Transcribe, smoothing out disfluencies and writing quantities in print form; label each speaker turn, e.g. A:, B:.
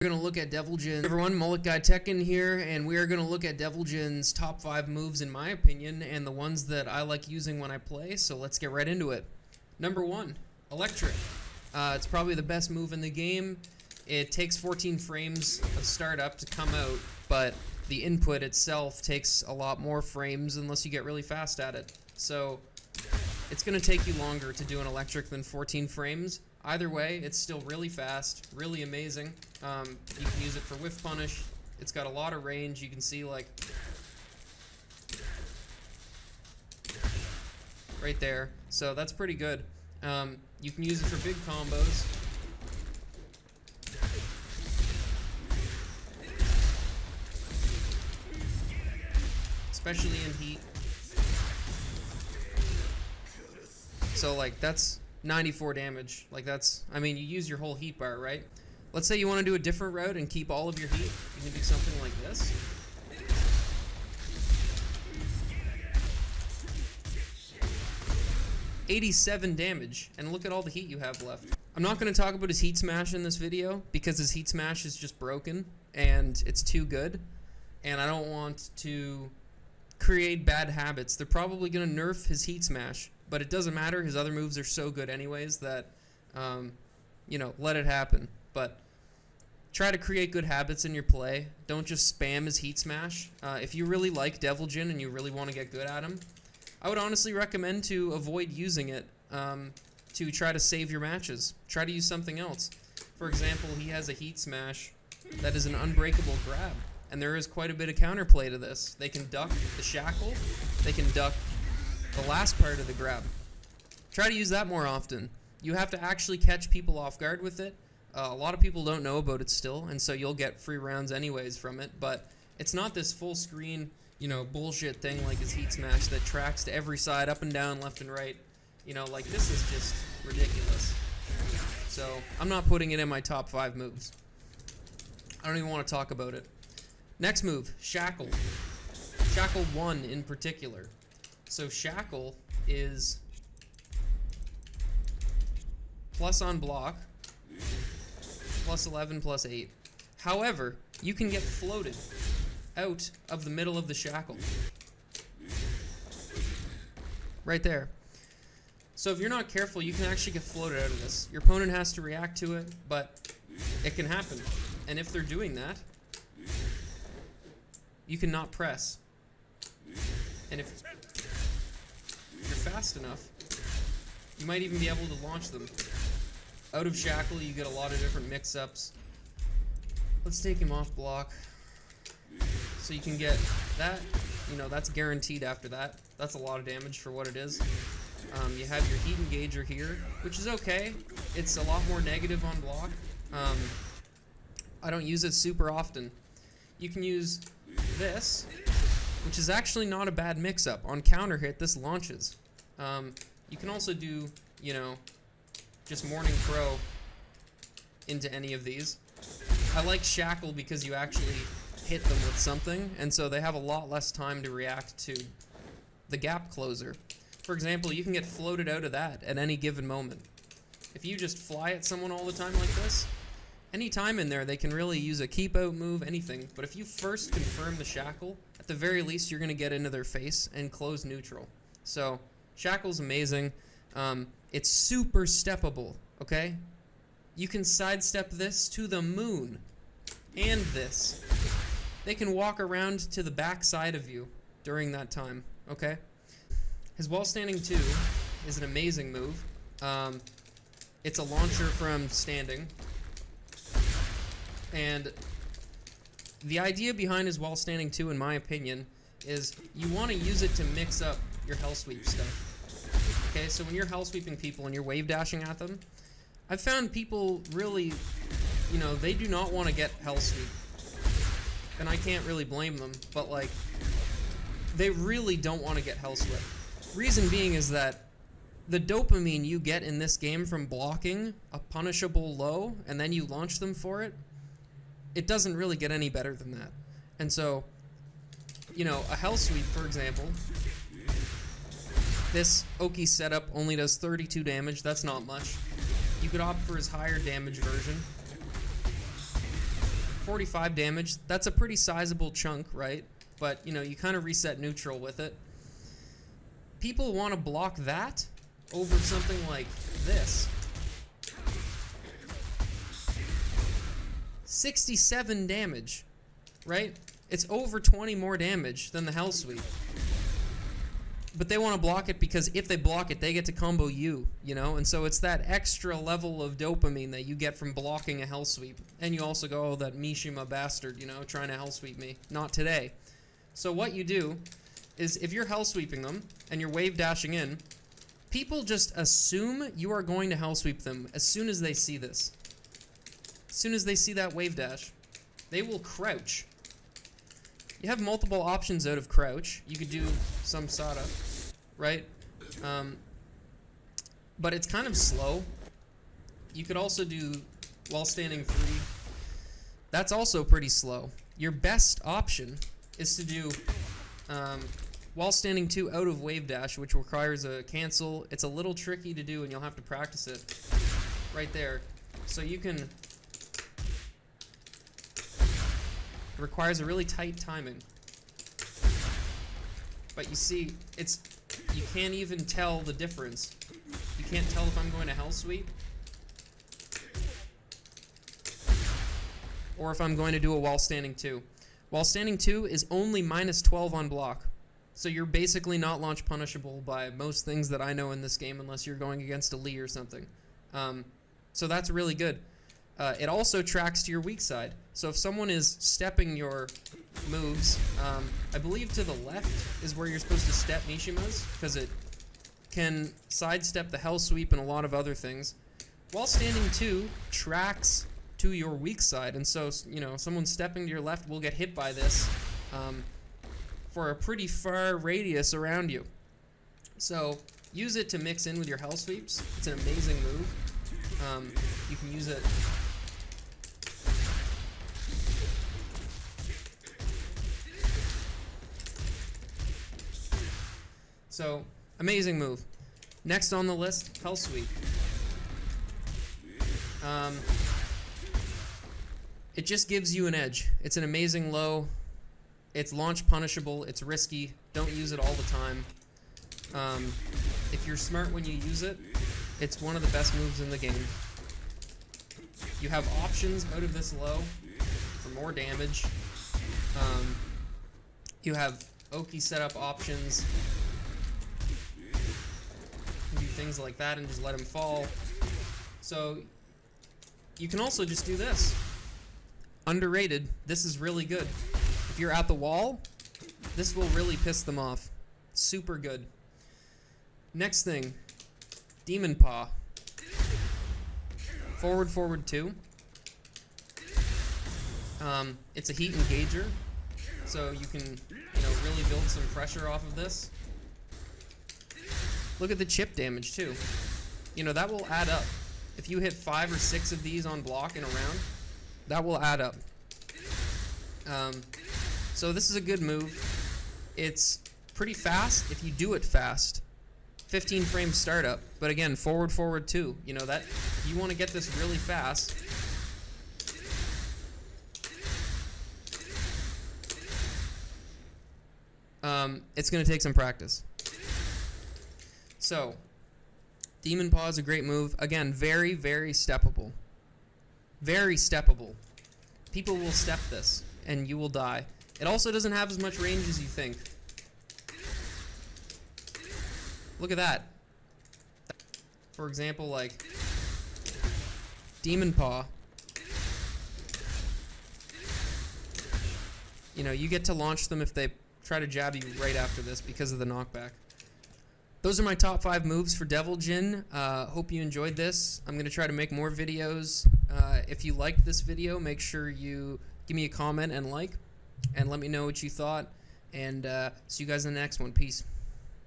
A: We're going to look at Devil Jin. Everyone, Mullet Guy Tekken here, and we are going to look at Devil Jin's top 5 moves in my opinion, and the ones that I like using when I play, so let's get right into it. Number 1, Electric. It's probably the best move in the game. It takes 14 frames of startup to come out, but the input itself takes a lot more frames unless you get really fast at it. So it's going to take you longer to do an Electric than 14 frames. Either way, it's still really fast, really amazing. You can use it for whiff punish. It's got a lot of range. You can see, like, right there. So that's pretty good. You can use it for big combos. Especially in heat. So, like, that's 94 damage. Like, that's, I mean, you use your whole heat bar, right? Let's say you want to do a different route and keep all of your heat. You can do something like this. $87 damage, and look at all the heat you have left. I'm not going to talk about his heat smash in this video because his heat smash is just broken and it's too good, and I don't want to create bad habits. They're probably going to nerf his heat smash, but it doesn't matter. His other moves are so good anyways that, you know, let it happen. But try to create good habits in your play. Don't just spam his heat smash. If you really like Devil Jin and you really want to get good at him, I would honestly recommend to avoid using it to try to save your matches. Try to use something else. For example, he has a heat smash that is an unbreakable grab, and there is quite a bit of counterplay to this. They can duck the shackle. They can duck the last part of the grab. Try to use that more often. You have to actually catch people off guard with it. A lot of people don't know about it still, and so you'll get free rounds anyways from it, but it's not this full screen, you know, bullshit thing like his heat smash that tracks to every side, up and down, left and right. You know, like, this is just ridiculous. So I'm not putting it in my top 5 moves. I don't even want to talk about it. Next move, Shackle. Shackle 1 in particular. So Shackle is plus on block, plus 11, plus 8. However, you can get floated out of the middle of the shackle. Right there. So if you're not careful, you can actually get floated out of this. Your opponent has to react to it, but it can happen. And if they're doing that, you can not press. And if you're fast enough, you might even be able to launch them. Out of shackle, you get a lot of different mix-ups. Let's take him off block. So you can get that, you know, that's guaranteed after that. That's a lot of damage for what it is. You have your heat engager here, which is okay. It's a lot more negative on block. I don't use it super often. You can use this, which is actually not a bad mix-up. On counter hit, this launches. You can also do, you know, just morning throw into any of these. I like Shackle because you actually hit them with something, and so they have a lot less time to react to the gap closer. For example, you can get floated out of that at any given moment. If you just fly at someone all the time like this, any time in there they can really use a keep out move, anything. But if you first confirm the Shackle, at the very least you're going to get into their face and close neutral. So Shackle's amazing. It's super steppable, okay? You can sidestep this to the moon. And this. They can walk around to the back side of you during that time, okay? His wall standing 2 is an amazing move. It's a launcher from standing. And the idea behind his wall standing 2, in my opinion, is you want to use it to mix up your hell sweep stuff. Okay, so when you're hell sweeping people and you're wave dashing at them, I've found people really, you know, they do not want to get hell sweep. And I can't really blame them, but, like, they really don't want to get hell sweep. Reason being is that the dopamine you get in this game from blocking a punishable low and then you launch them for it, it doesn't really get any better than that. And so, you know, a hell sweep, for example, this Oki setup only does 32 damage. That's not much. You could opt for his higher damage version. 45 damage. That's a pretty sizable chunk, right? But, you know, you kind of reset neutral with it. People want to block that over something like this. 67 damage, right? It's over 20 more damage than the Hell Sweep. But they want to block it because if they block it, they get to combo you, you know? And so it's that extra level of dopamine that you get from blocking a Hell Sweep. And you also go, oh, that Mishima bastard, you know, trying to Hell Sweep me. Not today. So what you do is if you're Hell Sweeping them and you're wave dashing in, people just assume you are going to Hell Sweep them as soon as they see this. As soon as they see that wave dash, they will crouch. You have multiple options out of crouch. You could do samsara, right? But it's kind of slow. You could also do while standing 3. That's also pretty slow. Your best option is to do while standing 2 out of wave dash, which requires a cancel. It's a little tricky to do and you'll have to practice it right there. So you can... It requires a really tight timing. But you see, you can't even tell the difference. You can't tell if I'm going to Hell Sweep or if I'm going to do a while standing 2. While standing 2 is only minus 12 on block. So you're basically not launch punishable by most things that I know in this game unless you're going against a Lee or something. So that's really good. It also tracks to your weak side. So if someone is stepping your moves, I believe to the left is where you're supposed to step Mishima's, because it can sidestep the Hell Sweep and a lot of other things. While standing 2 tracks to your weak side, and so, you know, someone stepping to your left will get hit by this for a pretty far radius around you. So use it to mix in with your Hell Sweeps. It's an amazing move. You can use it... So, amazing move. Next on the list, Hell Sweep. It just gives you an edge. It's an amazing low. It's launch punishable. It's risky. Don't use it all the time. If you're smart when you use it, it's one of the best moves in the game. You have options out of this low for more damage. You have Oki setup options. Do things like that and just let him fall. So you can also just do this. Underrated. This is really good. If you're at the wall, this will really piss them off. Super good. Next thing, Demon Paw. Forward, forward 2. It's a heat engager, so you can, you know, really build some pressure off of this. Look at the chip damage too. You know, that will add up. If you hit 5 or 6 of these on block in a round, that will add up. So this is a good move. It's pretty fast if you do it fast. 15 frame startup, but again, forward, forward 2. You know, that if you want to get this really fast, it's going to take some practice. So, Demon Paw is a great move. Again, very, very steppable. Very steppable. People will step this, and you will die. It also doesn't have as much range as you think. Look at that. For example, like, Demon Paw. You know, you get to launch them if they try to jab you right after this because of the knockback. Those are my top 5 moves for Devil Jin. Hope you enjoyed this. I'm going to try to make more videos. If you liked this video, make sure you give me a comment and like, and let me know what you thought. And see you guys in the next one. Peace.